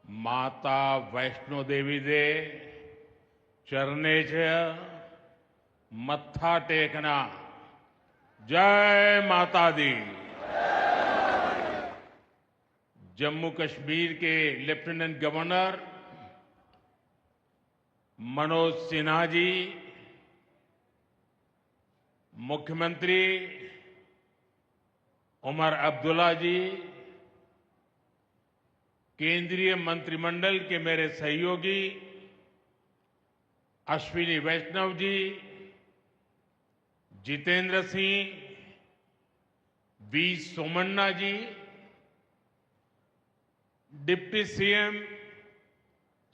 माता वैष्णो देवी दे चरणे च मत्था टेकना। जय माता दी। जम्मू कश्मीर के लेफ्टिनेंट गवर्नर मनोज सिन्हा जी, मुख्यमंत्री उमर अब्दुल्ला जी, केंद्रीय मंत्रिमंडल के मेरे सहयोगी अश्विनी वैष्णव जी, जितेंद्र सिंह, वी सोमन्ना जी, डिप्टी सीएम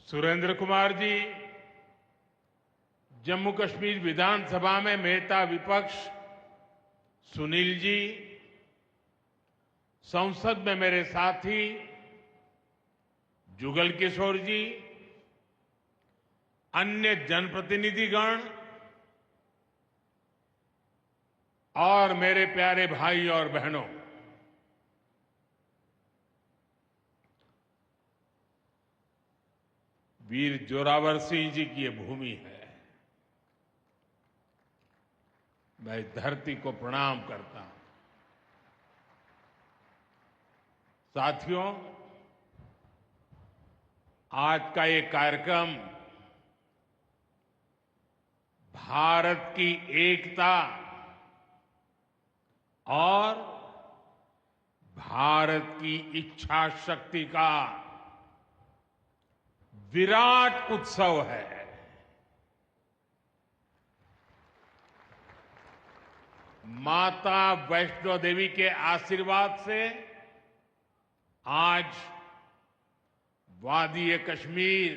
सुरेंद्र कुमार जी, जम्मू कश्मीर विधानसभा में नेता विपक्ष सुनील जी, संसद में मेरे साथी जुगल किशोर जी, अन्य जनप्रतिनिधिगण और मेरे प्यारे भाई और बहनों, वीर जोरावर सिंह जी की ये भूमि है। मैं इस धरती को प्रणाम करता हूं। साथियों, आज का ये कार्यक्रम भारत की एकता और भारत की इच्छा शक्ति का विराट उत्सव है। माता वैष्णो देवी के आशीर्वाद से आज वादी कश्मीर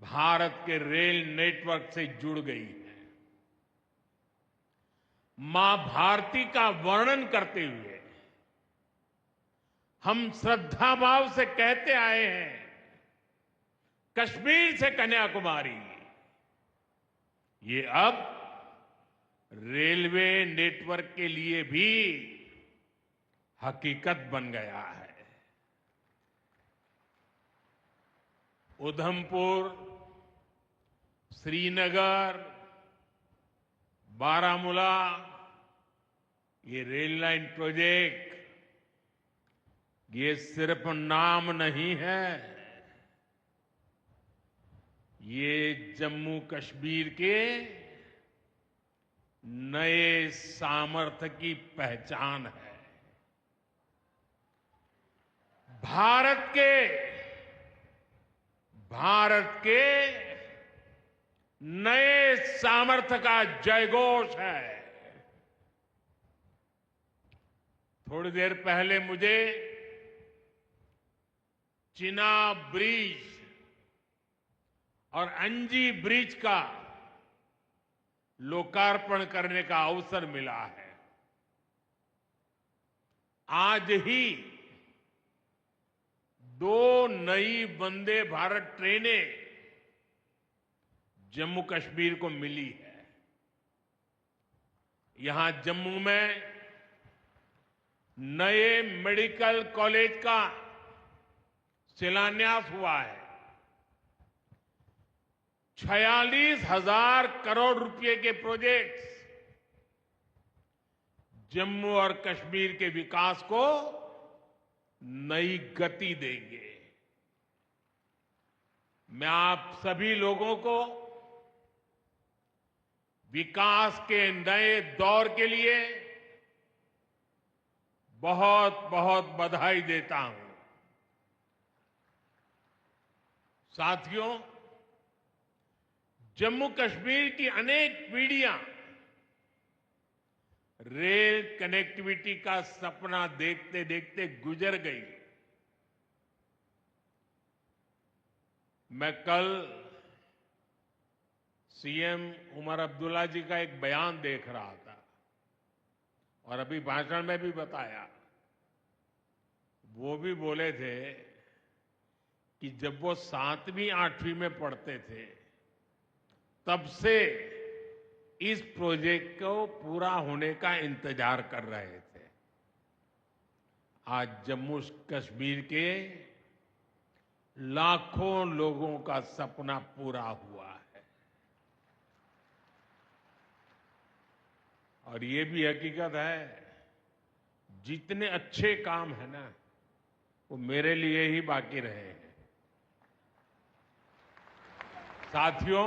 भारत के रेल नेटवर्क से जुड़ गई है। मां भारती का वर्णन करते हुए हम श्रद्धा भाव से कहते आए हैं, कश्मीर से कन्याकुमारी। ये अब रेलवे नेटवर्क के लिए भी हकीकत बन गया है। उधमपुर, श्रीनगर, बारामूला, ये रेल लाइन प्रोजेक्ट ये सिर्फ नाम नहीं है, ये जम्मू कश्मीर के नए सामर्थ्य की पहचान है। भारत के नए सामर्थ्य का जयघोष है। थोड़ी देर पहले मुझे चिनाब ब्रिज और अंजी ब्रिज का लोकार्पण करने का अवसर मिला है। आज ही 2 नई वंदे भारत ट्रेनें जम्मू कश्मीर को मिली है। यहां जम्मू में नए मेडिकल कॉलेज का शिलान्यास हुआ है। 46,000 करोड़ रुपए के प्रोजेक्ट्स जम्मू और कश्मीर के विकास को नई गति देंगे। मैं आप सभी लोगों को विकास के नए दौर के लिए बहुत बहुत बधाई देता हूं। साथियों, जम्मू कश्मीर की अनेक पीढ़ियां रेल कनेक्टिविटी का सपना देखते देखते गुजर गई। मैं कल सीएम उमर अब्दुल्ला जी का एक बयान देख रहा था और अभी भाषण में भी बताया। वो भी बोले थे कि जब वो 7वीं 8वीं में पढ़ते थे तब से इस प्रोजेक्ट को पूरा होने का इंतजार कर रहे थे। आज जम्मू कश्मीर के लाखों लोगों का सपना पूरा हुआ है। और ये भी हकीकत है, जितने अच्छे काम है ना, वो मेरे लिए ही बाकी रहे हैं। साथियों,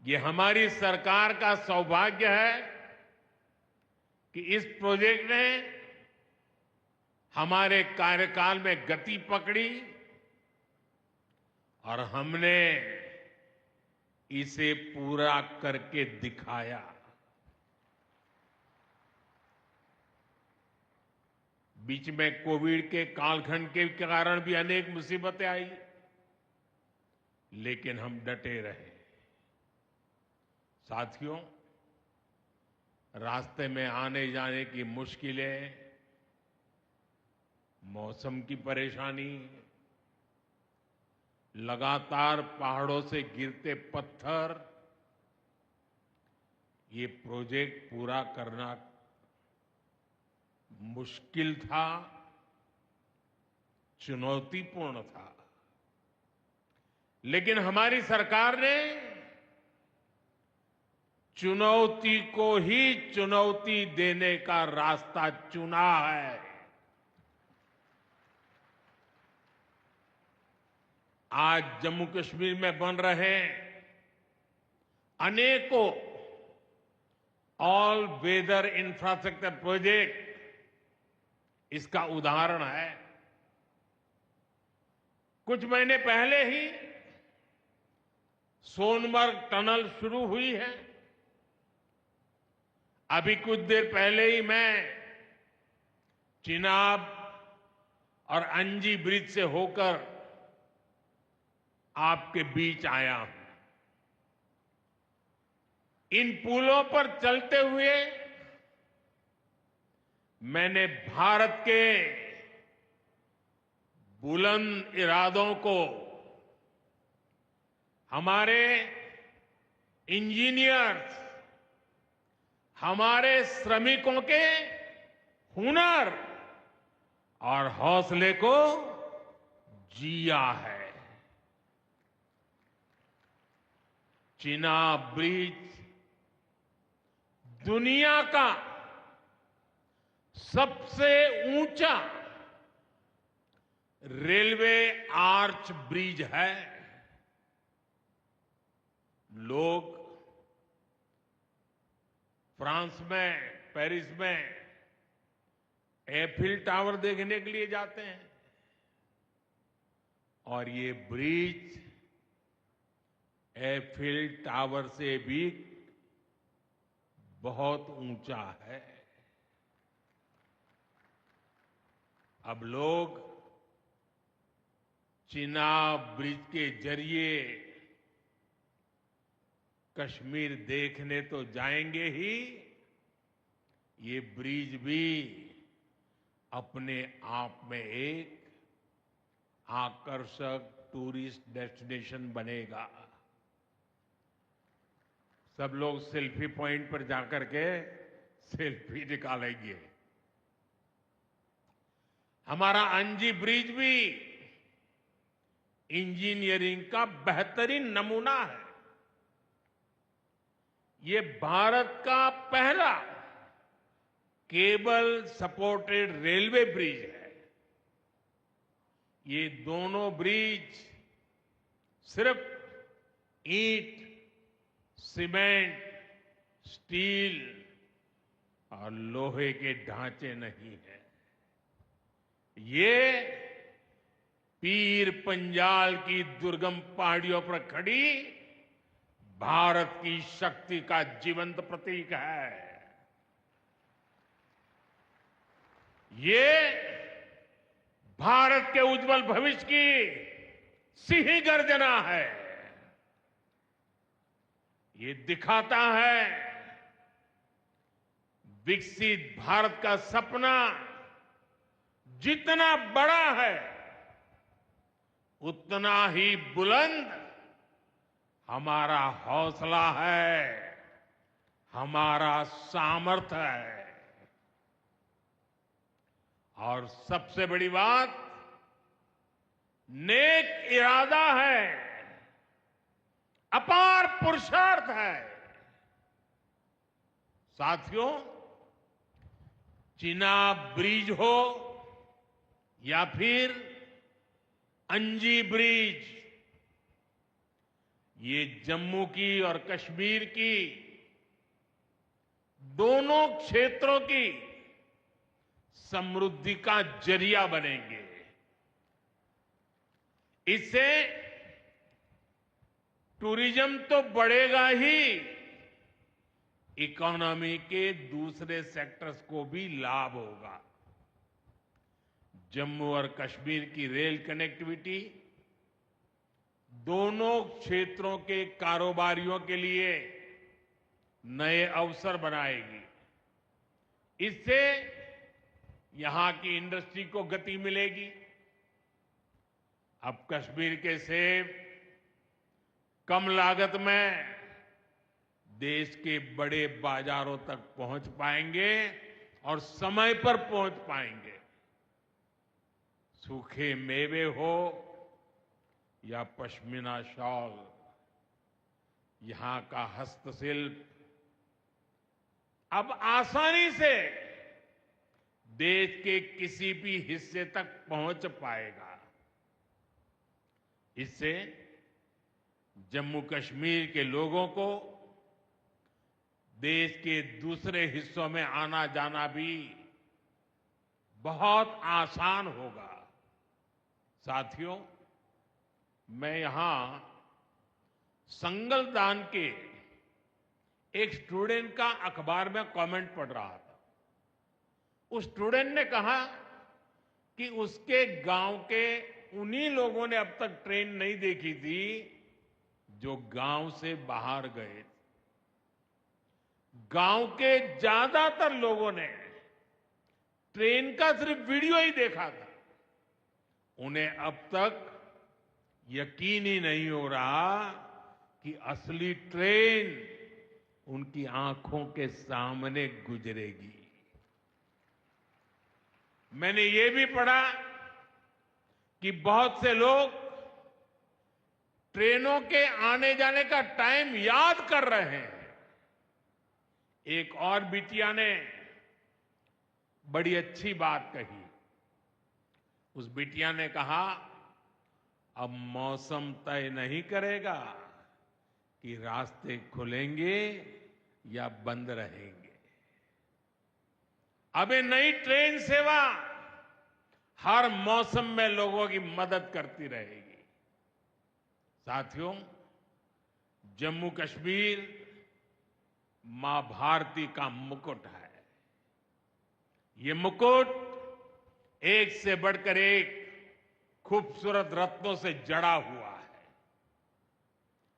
ये हमारी सरकार का सौभाग्य है कि इस प्रोजेक्ट ने हमारे कार्यकाल में गति पकड़ी और हमने इसे पूरा करके दिखाया। बीच में कोविड के कालखंड के कारण भी अनेक मुसीबतें आई, लेकिन हम डटे रहे। साथियों, रास्ते में आने जाने की मुश्किलें, मौसम की परेशानी, लगातार पहाड़ों से गिरते पत्थर, ये प्रोजेक्ट पूरा करना मुश्किल था, चुनौतीपूर्ण था। लेकिन हमारी सरकार ने चुनौती को ही चुनौती देने का रास्ता चुना है। आज जम्मू कश्मीर में बन रहे अनेकों ऑल वेदर इंफ्रास्ट्रक्चर प्रोजेक्ट इसका उदाहरण है। कुछ महीने पहले ही सोनमर्ग टनल शुरू हुई है। अभी कुछ देर पहले ही मैं चिनाब और अंजी ब्रिज से होकर आपके बीच आया हूं। इन पुलों पर चलते हुए मैंने भारत के बुलंद इरादों को, हमारे इंजीनियर्स, हमारे श्रमिकों के हुनर और हौसले को जिया है। चिनाब ब्रिज दुनिया का सबसे ऊंचा रेलवे आर्च ब्रिज है। लोग फ्रांस में, पेरिस में एफिल टावर देखने के लिए जाते हैं, और ये ब्रिज एफिल टावर से भी बहुत ऊंचा है। अब लोग चिनाब ब्रिज के जरिए कश्मीर देखने तो जाएंगे ही, ये ब्रिज भी अपने आप में एक आकर्षक टूरिस्ट डेस्टिनेशन बनेगा। सब लोग सेल्फी पॉइंट पर जाकर के सेल्फी निकालेंगे। हमारा अंजी ब्रिज भी इंजीनियरिंग का बेहतरीन नमूना है। ये भारत का पहला केबल सपोर्टेड रेलवे ब्रिज है। ये दोनों ब्रिज सिर्फ ईंट, सीमेंट, स्टील और लोहे के ढांचे नहीं है। ये पीर पंजाल की दुर्गम पहाड़ियों पर खड़ी भारत की शक्ति का जीवंत प्रतीक है। ये भारत के उज्जवल भविष्य की सिंह गर्जना है। ये दिखाता है विकसित भारत का सपना जितना बड़ा है, उतना ही बुलंद हमारा हौसला है, हमारा सामर्थ्य है। और सबसे बड़ी बात, नेक इरादा है, अपार पुरुषार्थ है। साथियों, चिनाब ब्रिज हो या फिर अंजी ब्रिज, ये जम्मू की और कश्मीर की दोनों क्षेत्रों की समृद्धि का जरिया बनेंगे। इससे टूरिज्म तो बढ़ेगा ही, इकोनॉमी के दूसरे सेक्टर्स को भी लाभ होगा। जम्मू और कश्मीर की रेल कनेक्टिविटी दोनों क्षेत्रों के कारोबारियों के लिए नए अवसर बनाएगी। इससे यहां की इंडस्ट्री को गति मिलेगी। अब कश्मीर के सेब कम लागत में देश के बड़े बाजारों तक पहुंच पाएंगे और समय पर पहुंच पाएंगे। सूखे मेवे हो या पश्मीना शॉल, यहां का हस्तशिल्प अब आसानी से देश के किसी भी हिस्से तक पहुंच पाएगा। इससे जम्मू कश्मीर के लोगों को देश के दूसरे हिस्सों में आना जाना भी बहुत आसान होगा। साथियों, मैं यहां संगलदान के एक स्टूडेंट का अखबार में कमेंट पढ़ रहा था। उस स्टूडेंट ने कहा कि उसके गांव के उन्हीं लोगों ने अब तक ट्रेन नहीं देखी थी जो गांव से बाहर गए। गांव के ज्यादातर लोगों ने ट्रेन का सिर्फ वीडियो ही देखा था। उन्हें अब तक यकीन ही नहीं हो रहा कि असली ट्रेन उनकी आंखों के सामने गुजरेगी। मैंने ये भी पढ़ा कि बहुत से लोग ट्रेनों के आने जाने का टाइम याद कर रहे हैं। एक और बिटिया ने बड़ी अच्छी बात कही। उस बिटिया ने कहा, अब मौसम तय नहीं करेगा कि रास्ते खुलेंगे या बंद रहेंगे। अब ये नई ट्रेन सेवा हर मौसम में लोगों की मदद करती रहेगी। साथियों, जम्मू कश्मीर मां भारती का मुकुट है। ये मुकुट एक से बढ़कर एक खूबसूरत रत्नों से जड़ा हुआ है।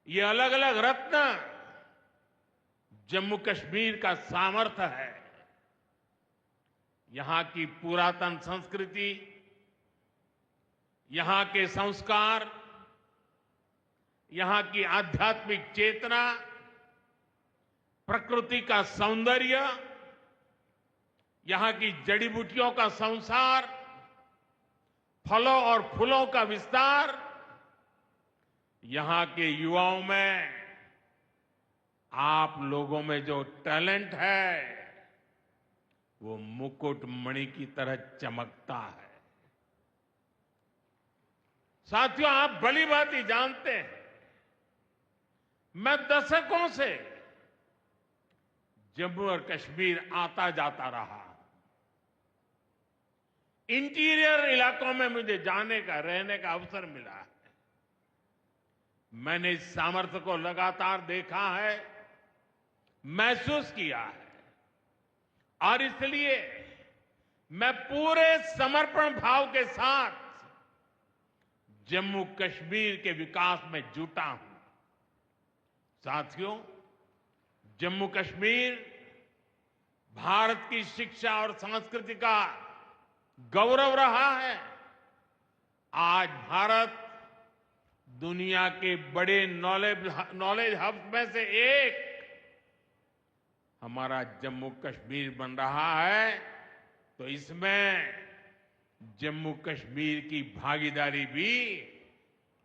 ये अलग अलग रत्न जम्मू कश्मीर का सामर्थ्य है। यहां की पुरातन संस्कृति, यहां के संस्कार, यहां की आध्यात्मिक चेतना, प्रकृति का सौंदर्य, यहां की जड़ी बूटियों का संसार, फलों और फूलों का विस्तार, यहां के युवाओं में, आप लोगों में जो टैलेंट है वो मुकुट मणि की तरह चमकता है। साथियों, आप भली भांति जानते हैं, मैं दशकों से जम्मू और कश्मीर आता जाता रहा। इंटीरियर इलाकों में मुझे जाने का, रहने का अवसर मिला है। मैंने इस सामर्थ्य को लगातार देखा है, महसूस किया है, और इसलिए मैं पूरे समर्पण भाव के साथ जम्मू कश्मीर के विकास में जुटा हूं। साथियों, जम्मू कश्मीर भारत की शिक्षा और संस्कृति का गौरव रहा है। आज भारत दुनिया के बड़े नॉलेज हब में से एक हमारा जम्मू कश्मीर बन रहा है, तो इसमें जम्मू कश्मीर की भागीदारी भी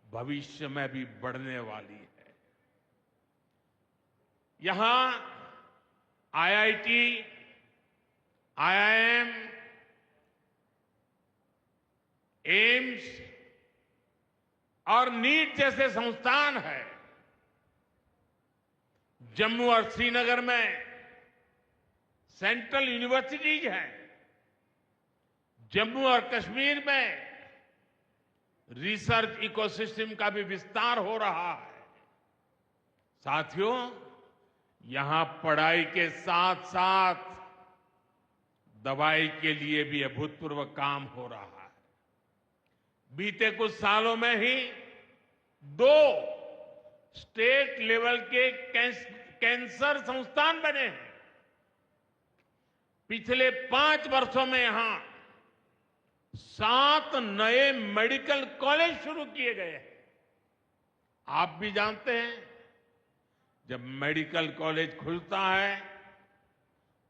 भविष्य में भी बढ़ने वाली है। यहां आईआईटी, आईआईएम, एम्स और नीट जैसे संस्थान है। जम्मू और श्रीनगर में सेंट्रल यूनिवर्सिटीज हैं। जम्मू और कश्मीर में रिसर्च इकोसिस्टम का भी विस्तार हो रहा है। साथियों, यहां पढ़ाई के साथ साथ दवाई के लिए भी अभूतपूर्व काम हो रहा है। बीते कुछ सालों में ही 2 स्टेट लेवल के कैंसर संस्थान बने हैं। पिछले 5 वर्षों में यहां 7 नए मेडिकल कॉलेज शुरू किए गए हैं। आप भी जानते हैं, जब मेडिकल कॉलेज खुलता है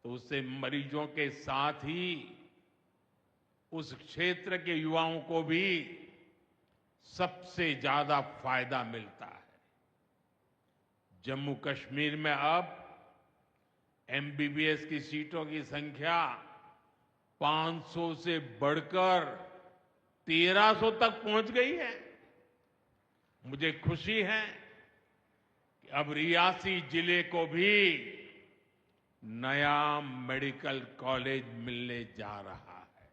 तो उससे मरीजों के साथ ही उस क्षेत्र के युवाओं को भी सबसे ज्यादा फायदा मिलता है। जम्मू कश्मीर में अब एमबीबीएस की सीटों की संख्या 500 से बढ़कर 1300 तक पहुंच गई है। मुझे खुशी है कि अब रियासी जिले को भी नया मेडिकल कॉलेज मिलने जा रहा है।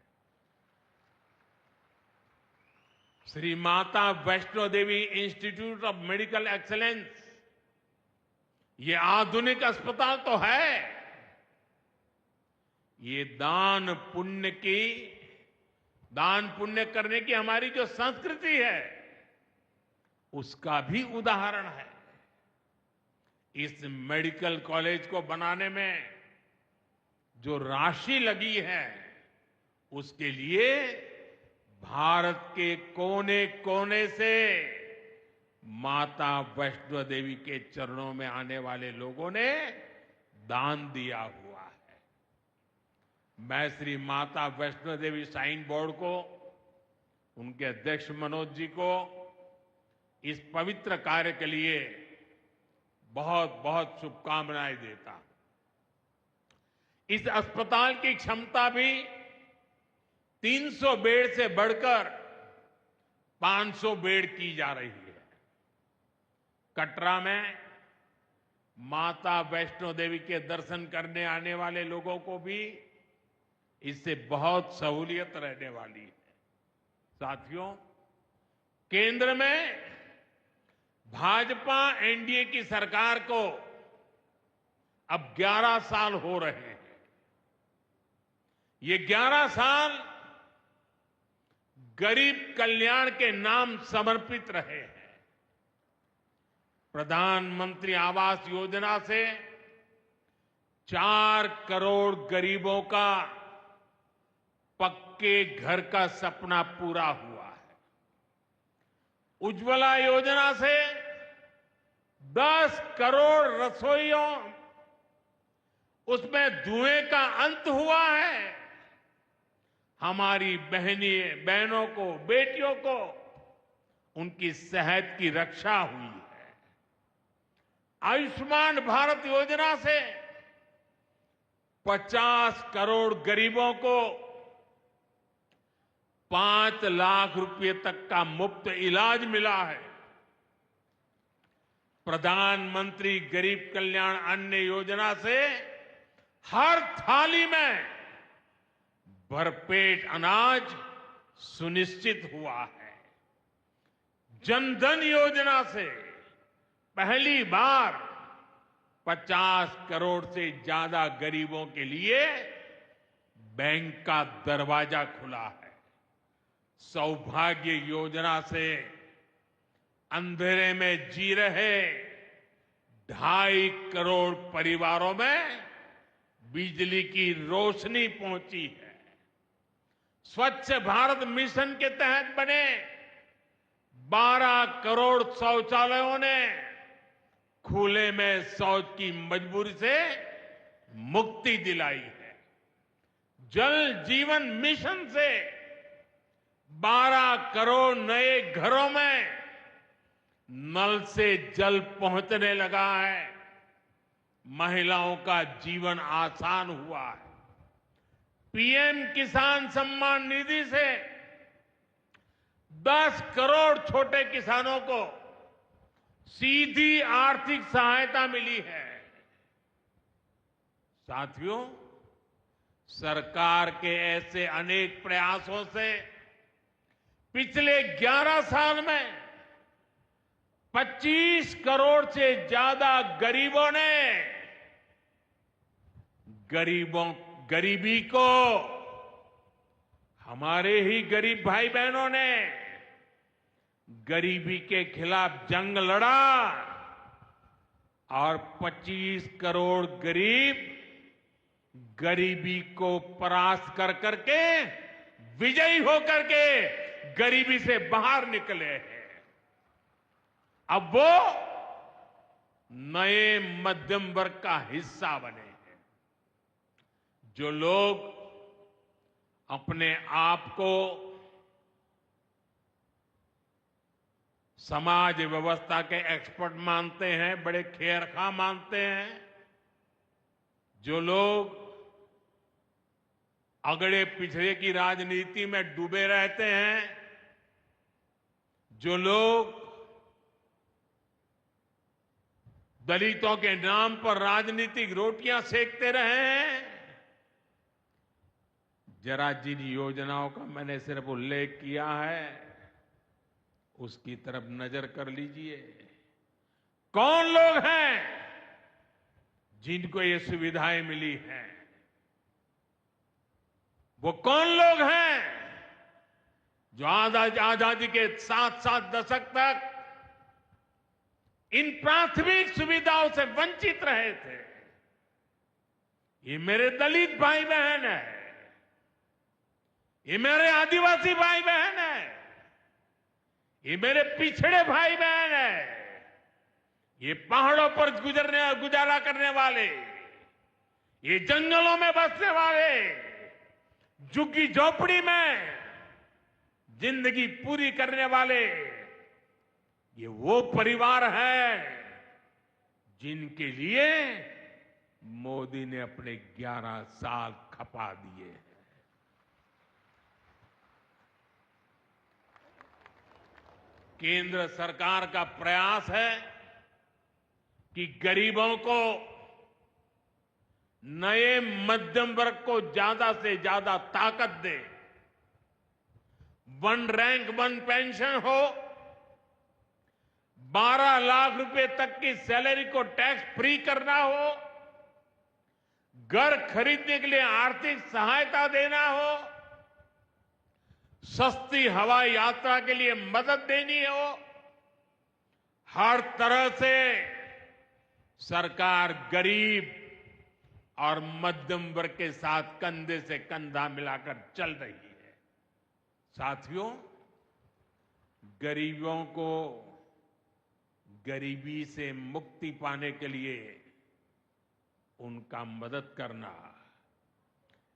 Shri Mata Vaishno Devi institute of medical excellence, ये आधुनिक अस्पताल तो है, ये दान पुण्य करने की हमारी जो संस्कृति है उसका भी उदाहरण है। इस मेडिकल कॉलेज को बनाने में जो राशि लगी है उसके लिए भारत के कोने कोने से माता वैष्णो देवी के चरणों में आने वाले लोगों ने दान दिया हुआ है। मैं श्री माता वैष्णो देवी श्राइन बोर्ड को, उनके अध्यक्ष मनोज जी को इस पवित्र कार्य के लिए बहुत बहुत शुभकामनाएं देता हूं। इस अस्पताल की क्षमता भी 300 बेड से बढ़कर 500 बेड की जा रही है। कटरा में माता वैष्णो देवी के दर्शन करने आने वाले लोगों को भी इससे बहुत सहूलियत रहने वाली है। साथियों, केंद्र में भाजपा एनडीए की सरकार को अब 11 साल हो रहे हैं। ये 11 साल गरीब कल्याण के नाम समर्पित रहे हैं। प्रधानमंत्री आवास योजना से 4 करोड़ गरीबों का पक्के घर का सपना पूरा हुआ है। उज्ज्वला योजना से 10 करोड़ रसोइयों, उसमें धुएं का अंत हुआ है। हमारी बहनों को, बेटियों को उनकी सेहत की रक्षा हुई है। आयुष्मान भारत योजना से 50 करोड़ गरीबों को 5 लाख रुपए तक का मुफ्त इलाज मिला है। प्रधानमंत्री गरीब कल्याण अन्न योजना से हर थाली में भरपेट अनाज सुनिश्चित हुआ है। जनधन योजना से पहली बार 50 करोड़ से ज्यादा गरीबों के लिए बैंक का दरवाजा खुला है। सौभाग्य योजना से अंधेरे में जी रहे 2.5 करोड़ परिवारों में बिजली की रोशनी पहुंची है। स्वच्छ भारत मिशन के तहत बने 12 करोड़ शौचालयों ने खुले में शौच की मजबूरी से मुक्ति दिलाई है। जल जीवन मिशन से 12 करोड़ नए घरों में नल से जल पहुंचने लगा है। महिलाओं का जीवन आसान हुआ है। पीएम किसान सम्मान निधि से 10 करोड़ छोटे किसानों को सीधी आर्थिक सहायता मिली है। साथियों, सरकार के ऐसे अनेक प्रयासों से पिछले 11 साल में 25 करोड़ से ज्यादा गरीबों ने गरीबी को, हमारे ही गरीब भाई बहनों ने गरीबी के खिलाफ जंग लड़ा और 25 करोड़ गरीब गरीबी को परास्त कर करके, विजयी होकर के गरीबी से बाहर निकले हैं। अब वो नए मध्यम वर्ग का हिस्सा बने हैं। जो लोग अपने आप को समाज व्यवस्था के एक्सपर्ट मानते हैं, बड़े खेरखा मानते हैं, जो लोग अगड़े पिछड़े की राजनीति में डूबे रहते हैं, जो लोग दलितों के नाम पर राजनीतिक रोटियां सेकते रहे हैं, जरा जिन योजनाओं का मैंने सिर्फ उल्लेख किया है उसकी तरफ नजर कर लीजिए। कौन लोग हैं जिनको ये सुविधाएं मिली हैं? वो कौन लोग हैं जो आजादी के 7 दशक तक इन प्राथमिक सुविधाओं से वंचित रहे थे? ये मेरे दलित भाई बहन है, ये मेरे आदिवासी भाई बहन है, ये मेरे पिछड़े भाई बहन है, ये पहाड़ों पर गुजारा करने वाले, ये जंगलों में बसने वाले, झुग्गी झोपड़ी में जिंदगी पूरी करने वाले, ये वो परिवार है जिनके लिए मोदी ने अपने 11 साल खपा दिए हैं। केंद्र सरकार का प्रयास है कि गरीबों को, नए मध्यम वर्ग को ज्यादा से ज्यादा ताकत दे। 1 रैंक 1 पेंशन हो, 12 लाख रुपए तक की सैलरी को टैक्स फ्री करना हो, घर खरीदने के लिए आर्थिक सहायता देना हो, सस्ती हवाई यात्रा के लिए मदद देनी हो, हर तरह से सरकार गरीब और मध्यम वर्ग के साथ कंधे से कंधा मिलाकर चल रही है। साथियों, गरीबों को गरीबी से मुक्ति पाने के लिए उनका मदद करना,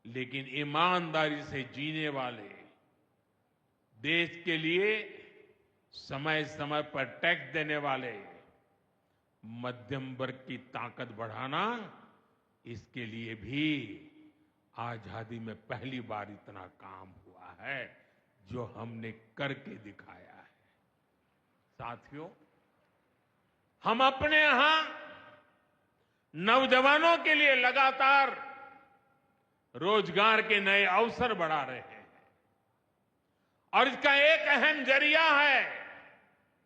लेकिन ईमानदारी से जीने वाले, देश के लिए समय समय पर टैक्स देने वाले मध्यम वर्ग की ताकत बढ़ाना, इसके लिए भी आजादी में पहली बार इतना काम हुआ है जो हमने करके दिखाया है। साथियों, हम अपने यहां नौजवानों के लिए लगातार रोजगार के नए अवसर बढ़ा रहे हैं और इसका एक अहम जरिया है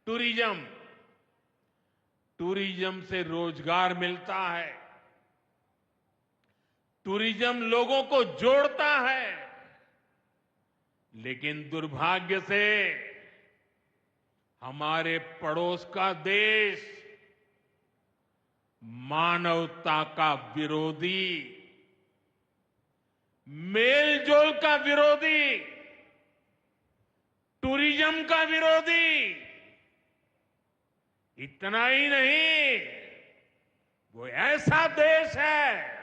टूरिज्म। टूरिज्म से रोजगार मिलता है, टूरिज्म लोगों को जोड़ता है, लेकिन दुर्भाग्य से हमारे पड़ोस का देश मानवता का विरोधी, मेलजोल का विरोधी, टूरिज्म का विरोधी, इतना ही नहीं, वो ऐसा देश है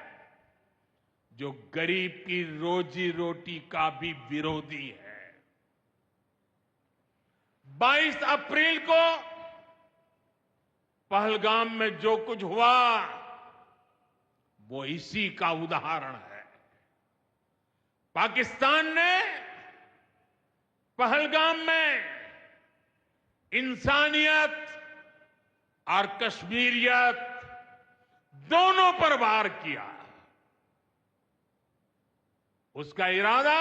जो गरीब की रोजी रोटी का भी विरोधी है। 22 अप्रैल को पहलगाम में जो कुछ हुआ वो इसी का उदाहरण है। पाकिस्तान ने पहलगाम में इंसानियत और कश्मीरियत दोनों पर वार किया। उसका इरादा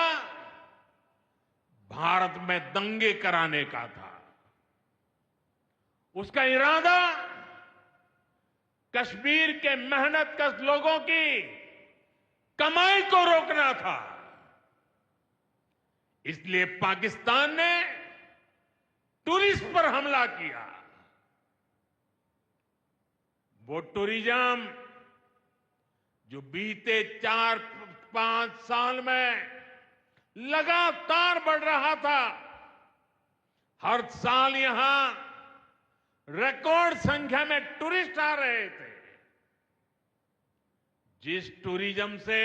भारत में दंगे कराने का था। उसका इरादा कश्मीर के मेहनतकश लोगों की कमाई को रोकना था। इसलिए पाकिस्तान ने टूरिस्ट पर हमला किया। वो टूरिज्म जो बीते 4-5 साल में लगातार बढ़ रहा था, हर साल यहां रिकॉर्ड संख्या में टूरिस्ट आ रहे थे। जिस टूरिज्म से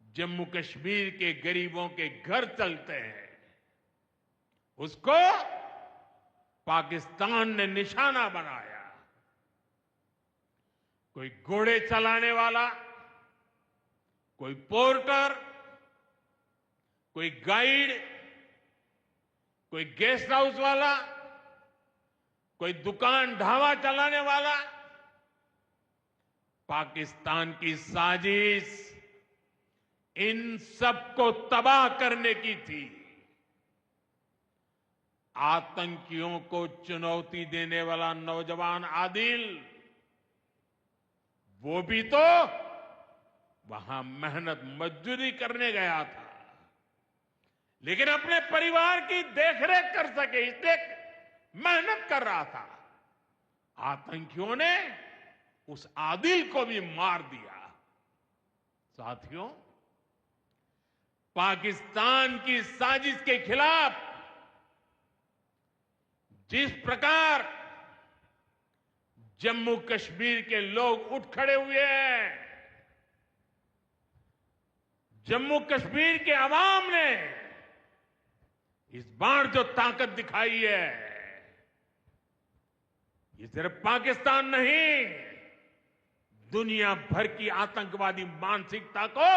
जम्मू कश्मीर के गरीबों के घर चलते हैं, उसको पाकिस्तान ने निशाना बनाया। कोई घोड़े चलाने वाला, कोई पोर्टर, कोई गाइड, कोई गेस्ट हाउस वाला, कोई दुकान ढाबा चलाने वाला, पाकिस्तान की साजिश इन सबको तबाह करने की थी। आतंकियों को चुनौती देने वाला नौजवान आदिल, वो भी तो वहां मेहनत मजदूरी करने गया था, लेकिन अपने परिवार की देखरेख कर सके इसलिए मेहनत कर रहा था। आतंकियों ने उस आदिल को भी मार दिया। साथियों, पाकिस्तान की साजिश के खिलाफ जिस प्रकार जम्मू कश्मीर के लोग उठ खड़े हुए हैं, जम्मू कश्मीर के अवाम ने इस बार जो ताकत दिखाई है, ये सिर्फ पाकिस्तान नहीं, दुनिया भर की आतंकवादी मानसिकता को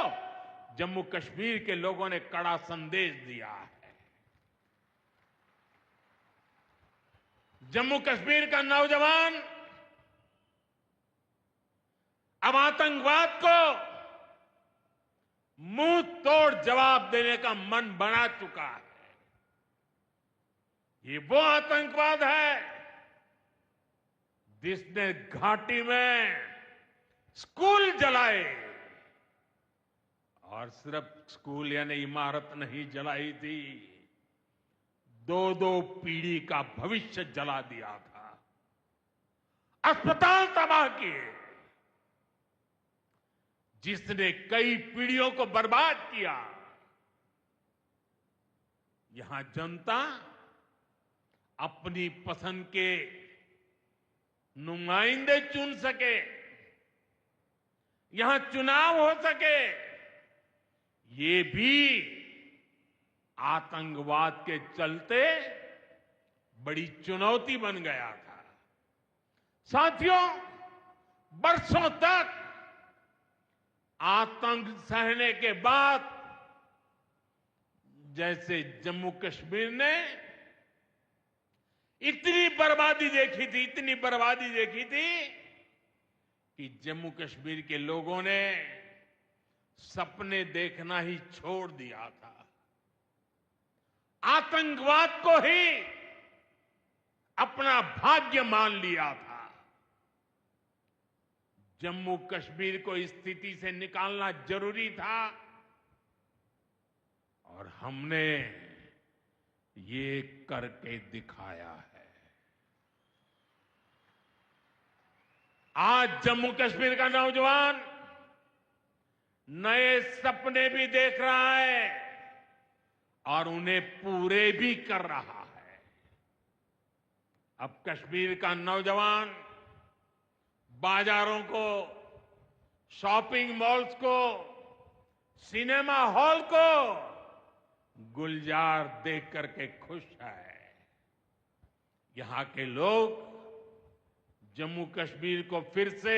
जम्मू कश्मीर के लोगों ने कड़ा संदेश दिया है। जम्मू कश्मीर का नौजवान अब आतंकवाद को मुंह तोड़ जवाब देने का मन बना चुका है। ये वो आतंकवाद है जिसने घाटी में स्कूल जलाए, और सिर्फ स्कूल यानी इमारत नहीं जलाई थी, 2-2 पीढ़ी का भविष्य जला दिया था, अस्पताल तबाह किए, जिसने कई पीढ़ियों को बर्बाद किया। यहां जनता अपनी पसंद के नुमाइंदे चुन सके, यहां चुनाव हो सके, ये भी आतंकवाद के चलते बड़ी चुनौती बन गया था। साथियों, बरसों तक आतंक सहने के बाद जैसे जम्मू कश्मीर ने इतनी बर्बादी देखी थी, इतनी बर्बादी देखी थी कि जम्मू कश्मीर के लोगों ने सपने देखना ही छोड़ दिया था। आतंकवाद को ही अपना भाग्य मान लिया था। जम्मू कश्मीर को इस स्थिति से निकालना जरूरी था, और हमने ये करके दिखाया है। आज जम्मू कश्मीर का नौजवान नए सपने भी देख रहा है और उन्हें पूरे भी कर रहा है। अब कश्मीर का नौजवान बाजारों को, शॉपिंग मॉल्स को, सिनेमा हॉल को गुलजार देख करके खुश है। यहां के लोग जम्मू कश्मीर को फिर से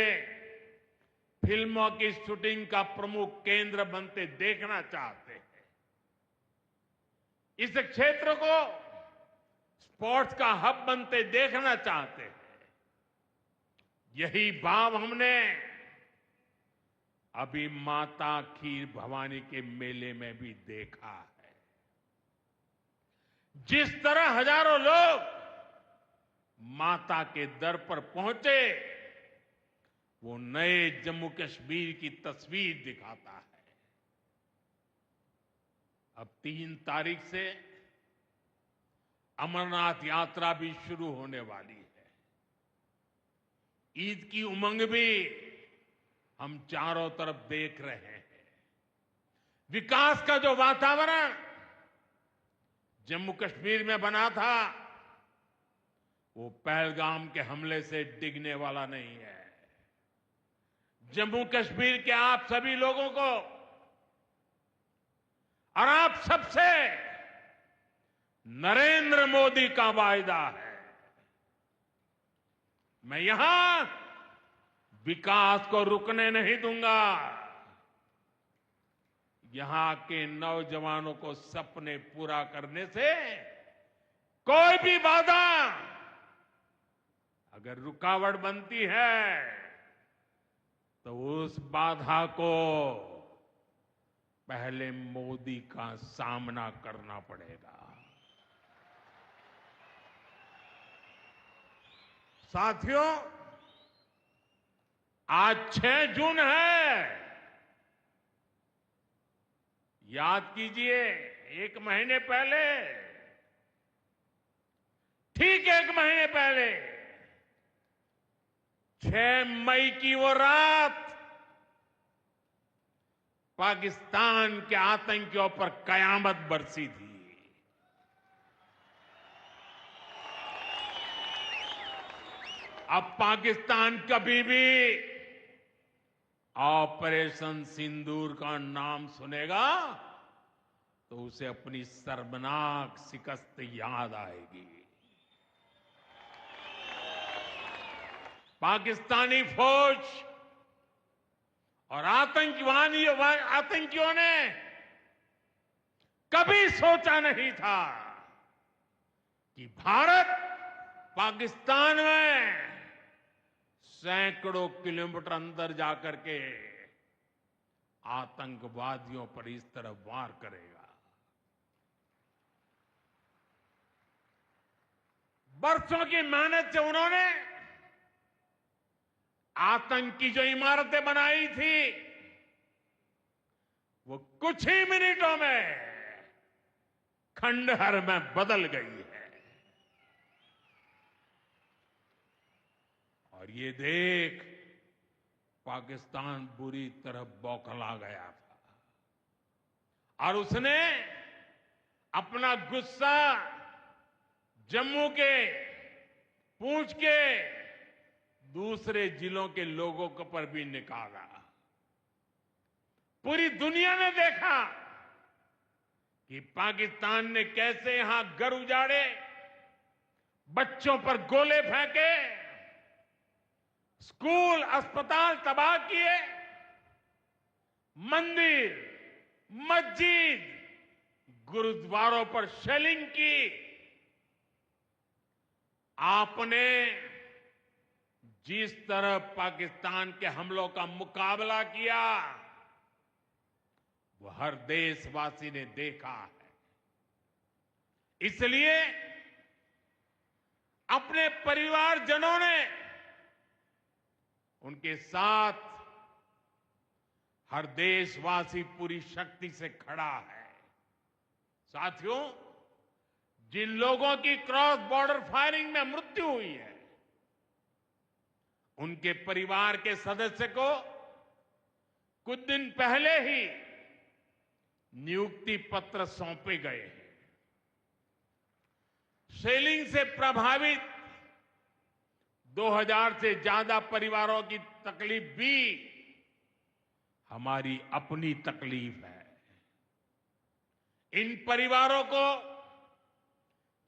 फिल्मों की शूटिंग का प्रमुख केंद्र बनते देखना चाहते हैं। इस क्षेत्र को स्पोर्ट्स का हब बनते देखना चाहते हैं। यही भाव हमने अभी माता खीर भवानी के मेले में भी देखा है। जिस तरह हजारों लोग माता के दर पर पहुंचे, वो नए जम्मू कश्मीर की तस्वीर दिखाता है। अब 3 तारीख से अमरनाथ यात्रा भी शुरू होने वाली है। ईद की उमंग भी हम चारों तरफ देख रहे हैं। विकास का जो वातावरण जम्मू कश्मीर में बना था, वो पहलगाम के हमले से डिगने वाला नहीं है। जम्मू कश्मीर के आप सभी लोगों को और आप सबसे नरेंद्र मोदी का वायदा है। मैं यहां विकास को रुकने नहीं दूंगा। यहां के नौजवानों को सपने पूरा करने से कोई भी बाधा अगर रुकावट बनती है, तो उस बाधा को पहले मोदी का सामना करना पड़ेगा। साथियों, आज 6 जून है। याद कीजिए, 1 महीने पहले, ठीक 1 महीने पहले 6 मई की वो रात पाकिस्तान के आतंकियों पर कयामत बरसी थी। अब पाकिस्तान कभी भी ऑपरेशन सिंदूर का नाम सुनेगा तो उसे अपनी शर्मनाक शिकस्त याद आएगी। पाकिस्तानी फौज और आतंकियों ने कभी सोचा नहीं था कि भारत पाकिस्तान में सैकड़ों किलोमीटर अंदर जाकर के आतंकवादियों पर इस तरह वार करेगा। बरसों की मेहनत से उन्होंने आतंक की जो इमारतें बनाई थी, वो कुछ ही मिनटों में खंडहर में बदल गई है। और ये देख पाकिस्तान बुरी तरह बौखला गया था और उसने अपना गुस्सा जम्मू के, पूंछ के दूसरे जिलों के लोगों के पर भी निकाला। पूरी दुनिया ने देखा कि पाकिस्तान ने कैसे यहां घर उजाड़े, बच्चों पर गोले फेंके, स्कूल, अस्पताल तबाह किए, मंदिर, मस्जिद, गुरुद्वारों पर शेलिंग की। आपने जिस तरह पाकिस्तान के हमलों का मुकाबला किया, वो हर देशवासी ने देखा है। इसलिए अपने परिवारजनों ने उनके साथ हर देशवासी पूरी शक्ति से खड़ा है। साथियों, जिन लोगों की क्रॉस बॉर्डर फायरिंग में मृत्यु हुई है, उनके परिवार के सदस्य को कुछ दिन पहले ही नियुक्ति पत्र सौंपे गए हैं। शेलिंग से प्रभावित 2000 से ज्यादा परिवारों की तकलीफ भी हमारी अपनी तकलीफ है। इन परिवारों को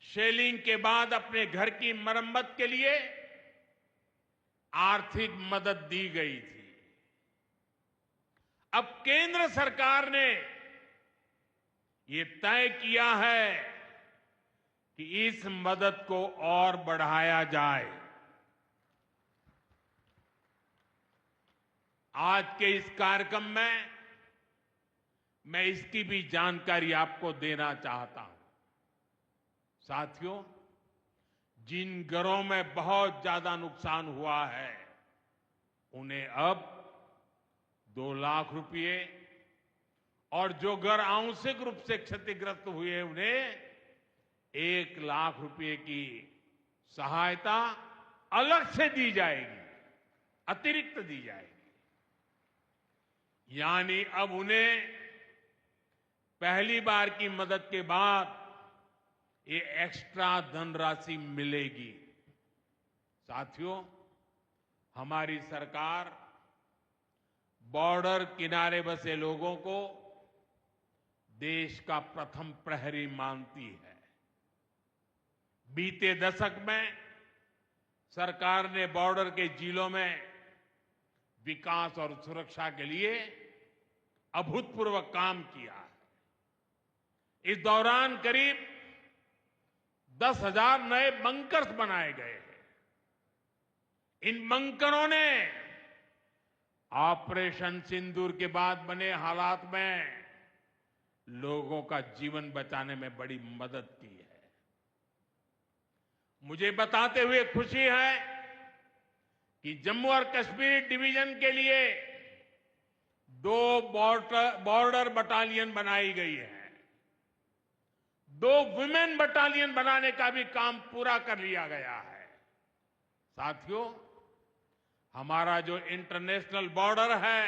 शेलिंग के बाद अपने घर की मरम्मत के लिए आर्थिक मदद दी गई थी। अब केंद्र सरकार ने ये तय किया है कि इस मदद को और बढ़ाया जाए। आज के इस कार्यक्रम में मैं इसकी भी जानकारी आपको देना चाहता हूं। साथियों, जिन घरों में बहुत ज्यादा नुकसान हुआ है उन्हें अब 2 लाख रुपए और जो घर आंशिक रूप से क्षतिग्रस्त हुए उन्हें 1 लाख रुपए की सहायता अलग से दी जाएगी, अतिरिक्त दी जाएगी। यानी अब उन्हें पहली बार की मदद के बाद ये एक्स्ट्रा धनराशि मिलेगी। साथियों, हमारी सरकार बॉर्डर किनारे बसे लोगों को देश का प्रथम प्रहरी मानती है। बीते दशक में सरकार ने बॉर्डर के जिलों में विकास और सुरक्षा के लिए अभूतपूर्व काम किया है। इस दौरान करीब 10,000 नए बंकर्स बनाए गए हैं। इन बंकरों ने ऑपरेशन सिंदूर के बाद बने हालात में लोगों का जीवन बचाने में बड़ी मदद की है। मुझे बताते हुए खुशी है कि जम्मू और कश्मीर डिवीजन के लिए 2 बॉर्डर बटालियन बनाई गई है। 2 वुमेन बटालियन बनाने का भी काम पूरा कर लिया गया है। साथियों, हमारा जो इंटरनेशनल बॉर्डर है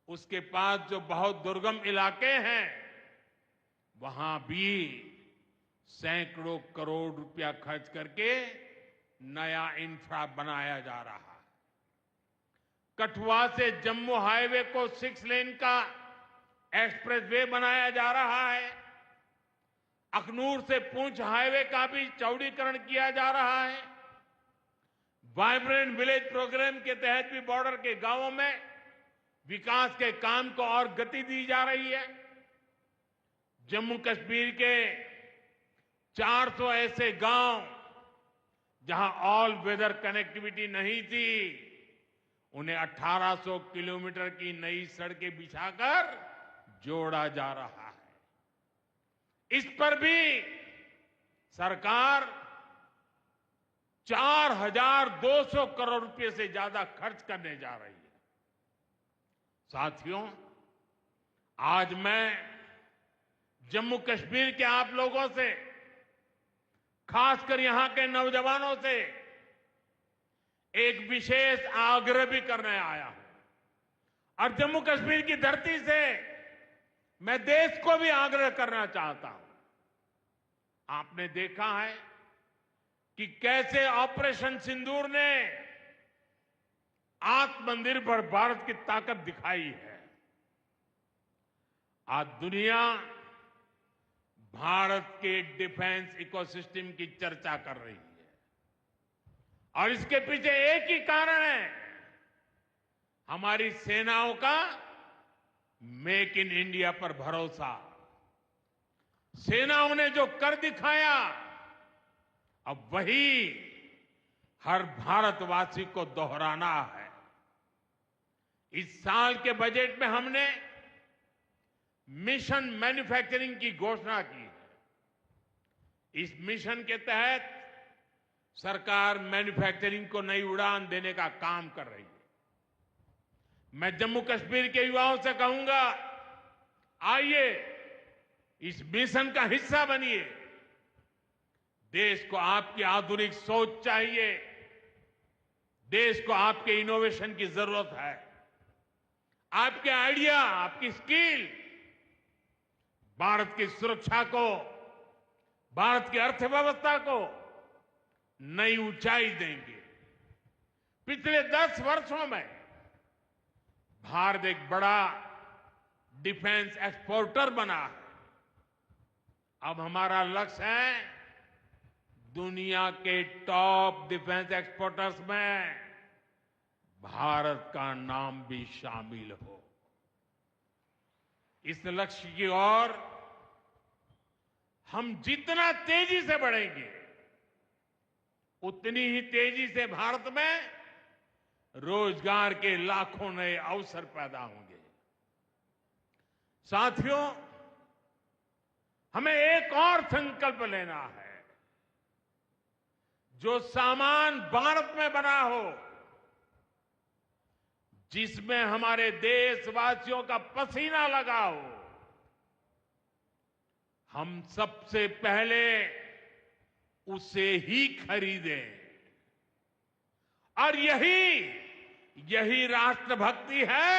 उसके पास जो बहुत दुर्गम इलाके हैं वहां भी सैकड़ों करोड़ रुपया खर्च करके नया इंफ्रा बनाया जा रहा है। कठुआ से जम्मू हाईवे को 6 लेन का एक्सप्रेसवे बनाया जा रहा है। अखनूर से पुंछ हाईवे का भी चौड़ीकरण किया जा रहा है। वाइब्रेंट विलेज प्रोग्राम के तहत भी बॉर्डर के गांवों में विकास के काम को और गति दी जा रही है। जम्मू कश्मीर के 400 ऐसे गांव जहां ऑल वेदर कनेक्टिविटी नहीं थी, उन्हें 1800 किलोमीटर की नई सड़कें बिछाकर जोड़ा जा रहा है। इस पर भी सरकार 4,200 करोड़ रुपए से ज्यादा खर्च करने जा रही है। साथियों, आज मैं जम्मू कश्मीर के आप लोगों से, खासकर यहां के नौजवानों से एक विशेष आग्रह भी करने आया हूं। और जम्मू कश्मीर की धरती से मैं देश को भी आग्रह करना चाहता हूं। आपने देखा है कि कैसे ऑपरेशन सिंदूर ने आत्मनिर्भर भारत की ताकत दिखाई है। आज दुनिया भारत के डिफेंस इकोसिस्टम की चर्चा कर रही है और इसके पीछे एक ही कारण है, हमारी सेनाओं का मेक इन इंडिया पर भरोसा। सेनाओं ने जो कर दिखाया, अब वही हर भारतवासी को दोहराना है। इस साल के बजट में हमने मिशन मैन्युफैक्चरिंग की घोषणा की है। इस मिशन के तहत सरकार मैन्युफैक्चरिंग को नई उड़ान देने का काम कर रही है। मैं जम्मू कश्मीर के युवाओं से कहूंगा, आइए इस मिशन का हिस्सा बनिए। देश को आपकी आधुनिक सोच चाहिए, देश को आपके इनोवेशन की जरूरत है। आपके आइडिया, आपकी स्किल भारत की सुरक्षा को, भारत की अर्थव्यवस्था को नई ऊंचाई देंगे। पिछले 10 वर्षों में भारत एक बड़ा डिफेंस एक्सपोर्टर बना है। अब हमारा लक्ष्य है दुनिया के टॉप डिफेंस एक्सपोर्टर्स में भारत का नाम भी शामिल हो। इस लक्ष्य की ओर हम जितना तेजी से बढ़ेंगे उतनी ही तेजी से भारत में रोजगार के लाखों नए अवसर पैदा होंगे। साथियों, हमें एक और संकल्प लेना है। जो सामान भारत में बना हो, जिसमें हमारे देशवासियों का पसीना लगा हो, हम सबसे पहले उसे ही खरीदें। और यही राष्ट्रभक्ति है,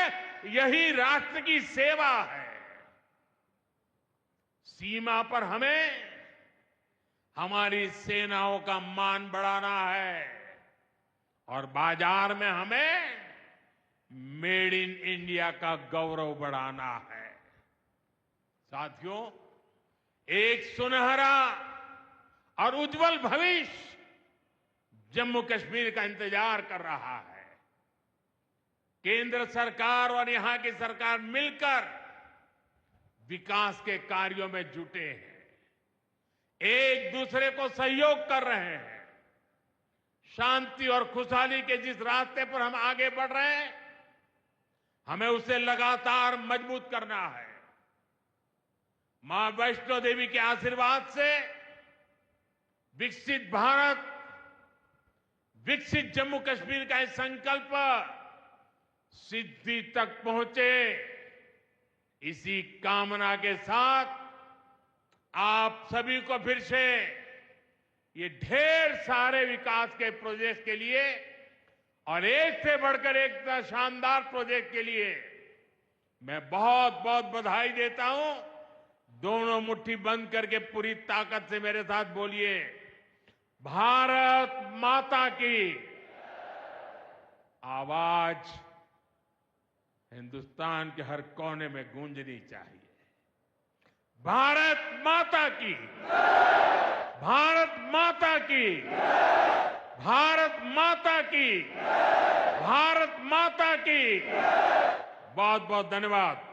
यही राष्ट्र की सेवा है। सीमा पर हमें हमारी सेनाओं का मान बढ़ाना है और बाजार में हमें मेड इन इंडिया का गौरव बढ़ाना है। साथियों, एक सुनहरा और उज्जवल भविष्य जम्मू कश्मीर का इंतजार कर रहा है। केंद्र सरकार और यहां की सरकार मिलकर विकास के कार्यों में जुटे हैं, एक दूसरे को सहयोग कर रहे हैं। शांति और खुशहाली के जिस रास्ते पर हम आगे बढ़ रहे हैं, हमें उसे लगातार मजबूत करना है। मां वैष्णो देवी के आशीर्वाद से विकसित भारत, विकसित जम्मू कश्मीर का यह संकल्प सिद्धि तक पहुंचे, इसी कामना के साथ आप सभी को फिर से ये ढेर सारे विकास के प्रोजेक्ट के लिए और एक से बढ़कर एक शानदार प्रोजेक्ट के लिए मैं बहुत बहुत बधाई देता हूं। दोनों मुट्ठी बंद करके पूरी ताकत से मेरे साथ बोलिए, भारत माता की। आवाज हिंदुस्तान के हर कोने में गूंजनी चाहिए। भारत माता की, भारत माता की, भारत माता की, भारत माता की। बहुत बहुत धन्यवाद।